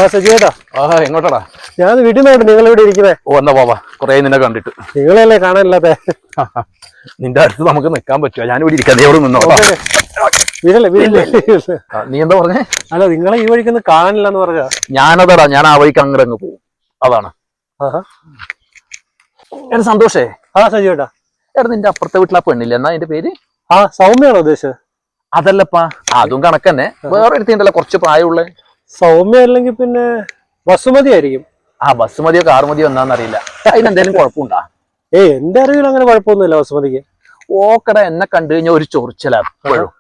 ആ സജിയേട്ടാ. എങ്ങോട്ടാടാ? ഞാൻ വീട്ടിൽ നിന്നാണ്. നിങ്ങൾ ഇവിടെ ഇരിക്കുന്നേ? ഓ എന്നാ പോവാ, കൊറേ നിന്നെ കണ്ടിട്ട്. നിങ്ങളെയല്ലേ കാണാനില്ലാത്ത? നിന്റെ അടുത്ത് നമുക്ക് നിൽക്കാൻ പറ്റുമോ? ഞാനിവിടെ ഇരിക്കാം, നീ അവിടെ നിന്നോ. വീടല്ലേ വീടല്ലേ. നീ എന്താ പറഞ്ഞേ? അല്ല, നിങ്ങളെ ഈ വഴിക്കൊന്നും കാണാനില്ലെന്ന് പറഞ്ഞാ. ഞാനതാടാ, ഞാൻ ആ വഴിക്ക് അങ്ങ് പോകും. അതാണ്. എടാ സന്തോഷേ. ആ സജിയേട്ടാ. എടാ നിന്റെ അപ്പുറത്തെ വീട്ടിലെ പെണ്ണില്ല, എന്നാ അതിന്റെ പേര്? ആ സൗമ്യാണോ ഉദ്ദേശിച്ചത്? അതല്ലപ്പാ, അതും കണക്കന്നെ. വേറെ എടുത്തിണ്ടല്ലോ കുറച്ച് പ്രായമുള്ള. സൗമ്യ അല്ലെങ്കിൽ പിന്നെ ബസുമതി ആയിരിക്കും. ആ ബസുമതിയോ കാറുമതിയോ എന്താണെന്നറിയില്ല. അതിനെന്തെങ്കിലും കുഴപ്പമുണ്ടാ? എന്റെ അറിവിൽ അങ്ങനെ കുഴപ്പമൊന്നുമില്ല ബസുമതിക്ക്. ഓക്കട എന്നെ കണ്ടു കഴിഞ്ഞാൽ ഒരു ചൊറിച്ചല എപ്പോഴും.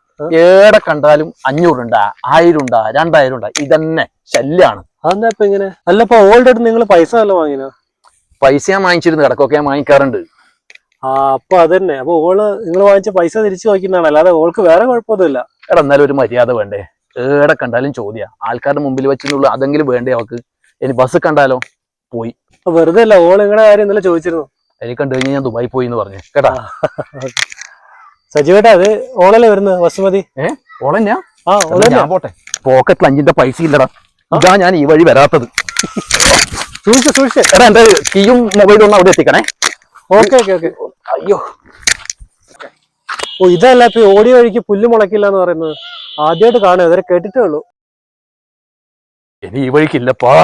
ഏടെ കണ്ടാലും 500 ഉണ്ടാ, 1000 ഉണ്ടാ, 2000 ഉണ്ടാ, ഇതന്നെ ശല്യാണ്. അതെന്താ ഇപ്പൊ ഇങ്ങനെ? അല്ലപ്പോ ഓൾഡ് ആയിട്ട് നിങ്ങൾ പൈസ നല്ല വാങ്ങിനോ? പൈസ ഞാൻ വാങ്ങിച്ചിരുന്നു, ഇടക്കൊക്കെ ഞാൻ വാങ്ങിക്കാറുണ്ട്. ആ അപ്പൊ അതന്നെ. അപ്പൊ ഓള് നിങ്ങൾ വാങ്ങിച്ച പൈസ തിരിച്ചു വാങ്ങിക്കുന്നതാണ്, അല്ലാതെ ഓൾക്ക് വേറെ കുഴപ്പമൊന്നുമില്ല. എടാ എന്നാലും ഒരു മര്യാദ വേണ്ടേ? ഏടെ കണ്ടാലും ചോദ്യ, ആൾക്കാരുടെ മുമ്പിൽ വെച്ചെന്നുള്ള അതെങ്കിലും വേണ്ടേ അവക്ക്? ഇനി ബസ് കണ്ടാലോ പോയി. വെറുതെ അല്ല, ഓള് നിങ്ങളുടെ കാര്യം ഇന്നലെ ചോദിച്ചിരുന്നു. എനിക്ക് കണ്ടു കഴിഞ്ഞാൽ ഞാൻ ദുബായി പോയി എന്ന് പറഞ്ഞു കേട്ടാ. സജീവേട്ടാ, അത് ഓളല്ലേ വരുന്നത് ബസുമതി? ഓളന്നെയാ? ആ ഞാൻ പോട്ടെ. പോക്കറ്റിൽ 5 പൈസ ഇല്ലടാ, ഇതാ ഞാൻ ഈ വഴി വരാത്തത്. സൂക്ഷിച്ച്. എടാ എന്റെ കീയും മൊബൈലും ഒന്ന് അവിടെ എത്തിക്കണേ. Okay okay okay. അയ്യോ, ഓ ഇതല്ല ഇപ്പൊ ഓടിയ വഴിക്ക് പുല്ല് മുളക്കില്ല എന്ന് പറയുന്നത്. ആദ്യമായിട്ട് കാണുക, ഇതുവരെ കേട്ടിട്ടേ ഉള്ളൂ. ഇനി ഈ വഴിക്കില്ലപ്പാ.